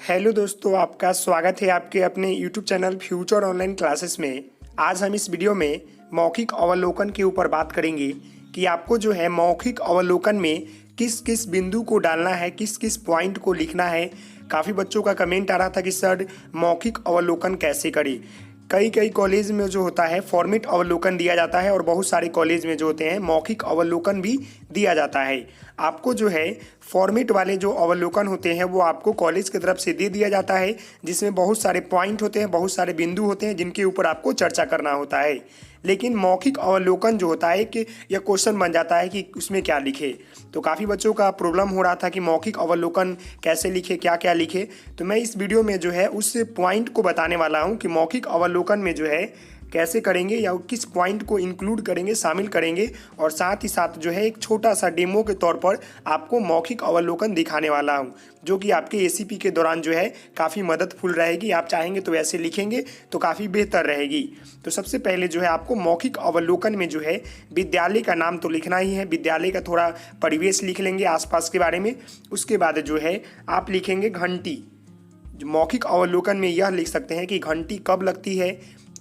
Hello दोस्तों, आपका स्वागत है आपके अपने YouTube channel future online classes में। आज हम इस वीडियो में मौखिक अवलोकन के ऊपर बात करेंगे कि आपको जो है मौखिक अवलोकन में किस किस बिंदु को डालना है, किस किस पॉइंट को लिखना है। काफ़ी बच्चों का कमेंट आ रहा था कि सर मौखिक अवलोकन कैसे करें। कई कॉलेज में जो होता है फॉर्मेट अवलोकन दिया जाता है और बहुत सारे कॉलेज में जो होते हैं मौखिक अवलोकन भी दिया जाता है। आपको जो है फॉर्मेट वाले जो अवलोकन होते हैं वो आपको कॉलेज की तरफ से दे दिया जाता है, जिसमें बहुत सारे पॉइंट होते हैं, बहुत सारे बिंदु होते हैं जिनके ऊपर आपको चर्चा करना होता है। लेकिन मौखिक अवलोकन जो होता है कि यह क्वेश्चन बन जाता है कि उसमें क्या लिखे। तो काफ़ी बच्चों का प्रॉब्लम हो रहा था कि मौखिक अवलोकन कैसे लिखे, क्या क्या लिखे। तो मैं इस वीडियो में जो है उस पॉइंट को बताने वाला हूँ कि मौखिक अवलोकन में जो है कैसे करेंगे या किस पॉइंट को इंक्लूड करेंगे, शामिल करेंगे। और साथ ही साथ जो है एक छोटा सा डेमो के तौर पर आपको मौखिक अवलोकन दिखाने वाला हूं, जो कि आपके एसीपी के दौरान जो है काफ़ी मददफुल रहेगी। आप चाहेंगे तो ऐसे लिखेंगे तो काफ़ी बेहतर रहेगी। तो सबसे पहले जो है आपको मौखिक अवलोकन में जो है विद्यालय का नाम तो लिखना ही है, विद्यालय का थोड़ा परिवेश लिख लेंगे आसपास के बारे में। उसके बाद जो है आप लिखेंगे घंटी। मौखिक अवलोकन में यह लिख सकते हैं कि घंटी कब लगती है,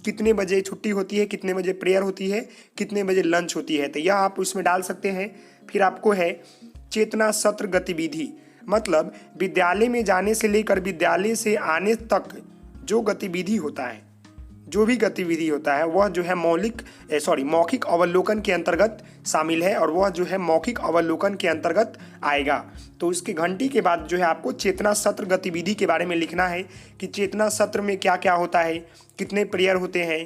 कितने बजे छुट्टी होती है, कितने बजे प्रेयर होती है, कितने बजे लंच होती है। तो यह आप उसमें डाल सकते हैं। फिर आपको है चेतना सत्र गतिविधि, मतलब विद्यालय में जाने से लेकर विद्यालय से आने तक जो गतिविधि होता है, जो भी गतिविधि होता है वह जो है मौखिक अवलोकन के अंतर्गत शामिल है और वह जो है मौखिक अवलोकन के अंतर्गत आएगा। तो इसके घंटी के बाद जो है आपको चेतना सत्र गतिविधि के बारे में लिखना है कि चेतना सत्र में क्या क्या होता है, कितने प्रेयर होते हैं,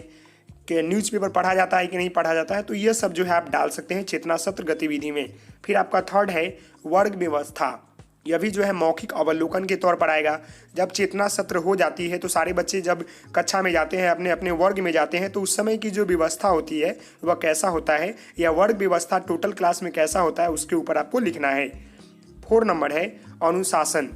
कि न्यूज़पेपर पढ़ा जाता है कि नहीं पढ़ा जाता है। तो ये सब जो है आप डाल सकते हैं चेतना सत्र गतिविधि में। फिर आपका थर्ड है वर्ग व्यवस्था। यह भी जो है मौखिक अवलोकन के तौर पर आएगा। जब चेतना सत्र हो जाती है तो सारे बच्चे जब कक्षा में जाते हैं, अपने अपने वर्ग में जाते हैं, तो उस समय की जो व्यवस्था होती है वह कैसा होता है, या वर्ग व्यवस्था टोटल क्लास में कैसा होता है, उसके ऊपर आपको लिखना है। 4 नंबर है अनुशासन।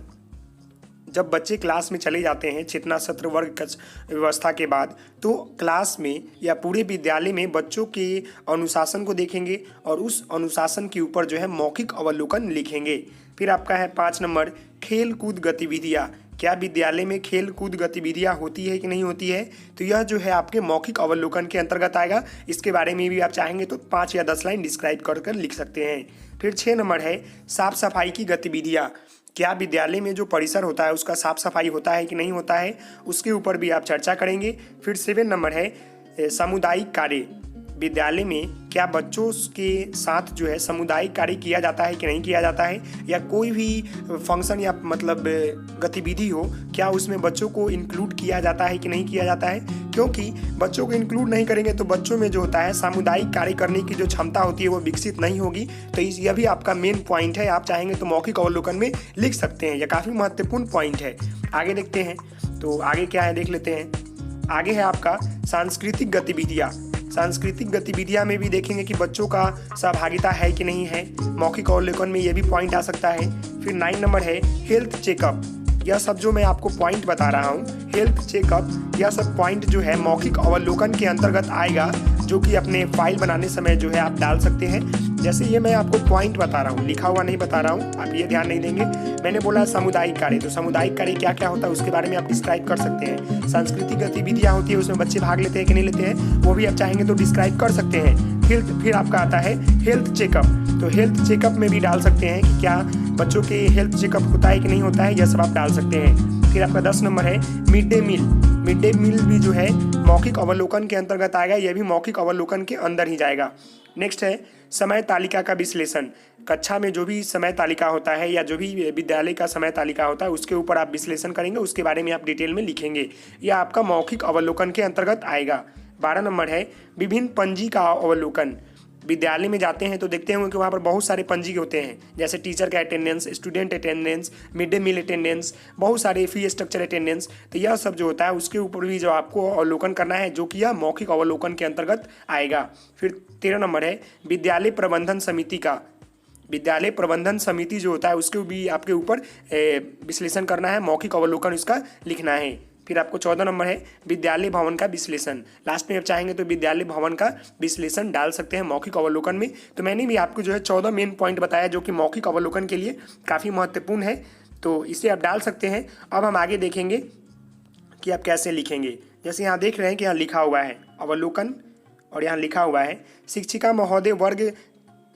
जब बच्चे क्लास में चले जाते हैं चेतना सत्र वर्ग व्यवस्था के बाद, तो क्लास में या पूरे विद्यालय में बच्चों के अनुशासन को देखेंगे और उस अनुशासन के ऊपर जो है मौखिक अवलोकन लिखेंगे। फिर आपका है 5 नंबर खेल कूद गतिविधियाँ। क्या विद्यालय में खेल कूद गतिविधियाँ होती है कि नहीं होती है। तो यह जो है आपके मौखिक अवलोकन के अंतर्गत आएगा। इसके बारे में भी आप चाहेंगे तो 5 या 10 लाइन डिस्क्राइब कर लिख सकते हैं। फिर 6 नंबर है साफ सफाई की गतिविधियाँ। क्या विद्यालय में जो परिसर होता है उसका साफ सफाई होता है कि नहीं होता है, उसके ऊपर भी आप चर्चा करेंगे। फिर 7 नंबर है सामुदायिक कार्य। विद्यालय में क्या बच्चों के साथ जो है सामुदायिक कार्य किया जाता है कि नहीं किया जाता है, या कोई भी फंक्शन या मतलब गतिविधि हो, क्या उसमें बच्चों को इंक्लूड किया जाता है कि नहीं किया जाता है। क्योंकि बच्चों को इंक्लूड नहीं करेंगे तो बच्चों में जो होता है सामुदायिक कार्य करने की जो क्षमता होती है वो विकसित नहीं होगी। तो यह भी आपका मेन पॉइंट है। आप चाहेंगे तो मौखिक अवलोकन में लिख सकते हैं। यह काफ़ी महत्वपूर्ण पॉइंट है। आगे देखते हैं, तो आगे क्या है देख लेते हैं। आगे है आपका सांस्कृतिक गतिविधियाँ। सांस्कृतिक गतिविधियाँ में भी देखेंगे कि बच्चों का सहभागिता है कि नहीं है। मौखिक अवलोकन में यह भी पॉइंट आ सकता है। फिर 9 नंबर है हेल्थ चेकअप। यह सब जो मैं आपको पॉइंट बता रहा हूँ, हेल्थ चेकअप, यह सब पॉइंट जो है मौखिक अवलोकन के अंतर्गत आएगा, जो कि अपने फाइल बनाने समय जो है आप डाल सकते हैं। जैसे ये मैं आपको पॉइंट बता रहा हूँ, लिखा हुआ नहीं बता रहा हूँ, आप ये ध्यान नहीं देंगे। मैंने बोला सामुदायिक कार्य, तो सामुदायिक कार्य क्या क्या होता है उसके बारे में आप डिस्क्राइब कर सकते हैं। सांस्कृतिक गतिविधियाँ होती है, उसमें बच्चे भाग लेते हैं कि नहीं लेते हैं, वो भी आप चाहेंगे तो डिस्क्राइब कर सकते हैं। फिर आपका आता है हेल्थ चेकअप। तो हेल्थ चेकअप में भी डाल सकते हैं कि क्या बच्चों के हेल्थ चेकअप होता है कि नहीं होता है, यह सब आप डाल सकते हैं। फिर आपका 10 नंबर है mid day meal. Mid day meal भी जो है मौखिक अवलोकन के अंतर्गत आएगा। यह भी मौखिक अवलोकन के अंदर ही जाएगा। नेक्स्ट है समय तालिका का विश्लेषण। कक्षा में जो भी समय तालिका होता है या जो भी विद्यालय का समय तालिका होता है उसके ऊपर आप विश्लेषण करेंगे, उसके बारे में आप डिटेल में लिखेंगे। यह आपका मौखिक अवलोकन के अंतर्गत आएगा। 12 नंबर है विभिन्न पंजी का अवलोकन। विद्यालय में जाते हैं तो देखते होंगे कि वहाँ पर बहुत सारे पंजी होते हैं, जैसे टीचर का attendance, student attendance, mid day meal attendance, बहुत सारे फी स्ट्रक्चर अटेंडेंस। तो यह सब जो होता है उसके ऊपर भी जो आपको अवलोकन करना है, जो कि यह मौखिक अवलोकन के अंतर्गत आएगा। फिर 13 नंबर है विद्यालय प्रबंधन समिति का। विद्यालय प्रबंधन समिति जो होता है उसके भी आपके ऊपर विश्लेषण करना है, मौखिक अवलोकन उसका लिखना है। फिर आपको 14 नंबर है विद्यालय भवन का विश्लेषण। लास्ट में आप चाहेंगे तो विद्यालय भवन का विश्लेषण डाल सकते हैं मौखिक अवलोकन में। तो मैंने भी आपको जो है 14 मेन पॉइंट बताया जो कि मौखिक अवलोकन के लिए काफ़ी महत्वपूर्ण है, तो इसे आप डाल सकते हैं। अब हम आगे देखेंगे कि आप कैसे लिखेंगे। जैसे यहाँ देख रहे हैं कि यहाँ लिखा हुआ है अवलोकन और यहाँ लिखा हुआ है शिक्षिका महोदय वर्ग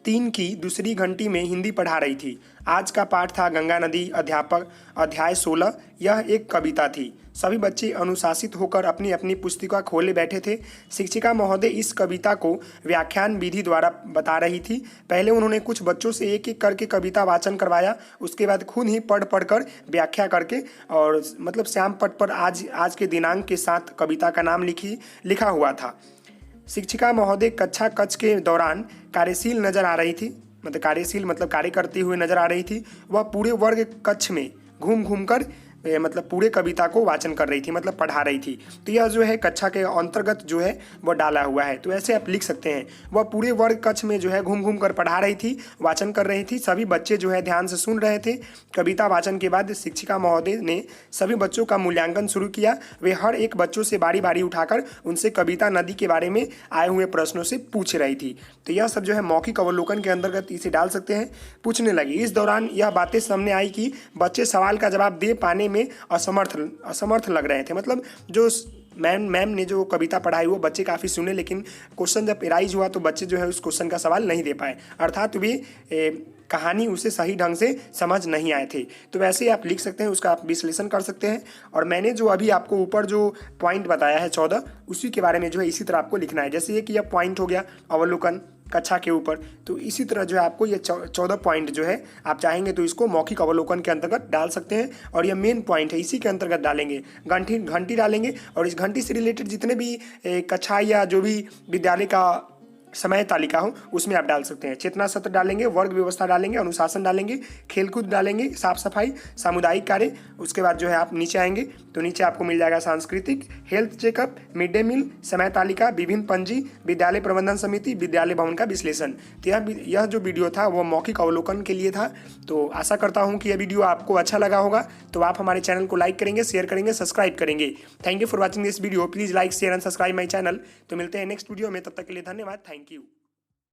3 की दूसरी घंटी में हिंदी पढ़ा रही थी। आज का पाठ था गंगा नदी अध्यापक अध्याय 16। यह एक कविता थी। सभी बच्चे अनुशासित होकर अपनी अपनी पुस्तिका खोले बैठे थे। शिक्षिका महोदय इस कविता को व्याख्यान विधि द्वारा बता रही थी। पहले उन्होंने कुछ बच्चों से एक एक करके कविता वाचन करवाया, उसके बाद खुद ही पढ़ कर व्याख्या करके और मतलब श्याम पट पर आज के दिनांक के साथ कविता का नाम लिखा हुआ था। शिक्षिका महोदय कक्षा कक्ष के दौरान कार्यशील नजर आ रही थी, मतलब कार्यशील मतलब कार्य करती हुई नजर आ रही थी। वह पूरे वर्ग कक्ष में घूम कर मतलब पूरे कविता को वाचन कर रही थी, मतलब पढ़ा रही थी। तो यह जो है कक्षा के अंतर्गत जो है वह डाला हुआ है। तो ऐसे आप लिख सकते हैं, वह पूरे वर्ग कक्ष में जो है घूम कर पढ़ा रही थी, वाचन कर रही थी। सभी बच्चे जो है ध्यान से सुन रहे थे। कविता वाचन के बाद शिक्षिका महोदय ने सभी बच्चों का मूल्यांकन शुरू किया। वे हर एक बच्चों से बारी बारी उठाकर उनसे कविता नदी के बारे में आए हुए प्रश्नों से पूछ रही थी। तो यह सब जो है मौखिक अवलोकन के अंतर्गत इसे डाल सकते हैं। पूछने लगी, इस दौरान यह बातें सामने आई कि बच्चे सवाल का जवाब दे पाने में असमर्थ लग रहे थे। मतलब जो मैम ने जो कविता पढ़ाई वो बच्चे काफ़ी सुने, लेकिन क्वेश्चन जब एराइज हुआ तो बच्चे जो है उस क्वेश्चन का सवाल नहीं दे पाए, अर्थात वे कहानी उसे सही ढंग से समझ नहीं आए थे। तो वैसे आप लिख सकते हैं, उसका आप विश्लेषण कर सकते हैं। और मैंने जो अभी आपको ऊपर जो पॉइंट बताया है 14, उसी के बारे में जो है इसी तरह आपको लिखना है। जैसे ये कि यह पॉइंट हो गया अवलोकन कक्षा के ऊपर, तो इसी तरह जो है आपको ये 14 पॉइंट जो है आप चाहेंगे तो इसको मौखिक अवलोकन के अंतर्गत डाल सकते हैं। और ये मेन पॉइंट है, इसी के अंतर्गत डालेंगे। घंटी डालेंगे और इस घंटी से रिलेटेड जितने भी कक्षा या जो भी विद्यालय का समय तालिका हो उसमें आप डाल सकते हैं। चेतना सत्र डालेंगे, वर्ग व्यवस्था डालेंगे, अनुशासन डालेंगे, खेलकूद डालेंगे, साफ सफाई, सामुदायिक कार्य। उसके बाद जो है आप नीचे आएंगे तो नीचे आपको मिल जाएगा सांस्कृतिक, health checkup, mid day meal, समय तालिका, विभिन्न पंजी, विद्यालय प्रबंधन समिति, विद्यालय भवन का विश्लेषण। तो यह जो वीडियो था वो मौखिक अवलोकन के लिए था। तो आशा करता हूँ कि यह वीडियो आपको अच्छा लगा होगा। तो आप हमारे चैनल को लाइक करेंगे, शेयर करेंगे, सब्सक्राइब करेंगे। Thank you for watching this video. Please like share and subscribe my channel. तो मिलते हैं नेक्स्ट वीडियो में, तब तक के लिए धन्यवाद। Thank you.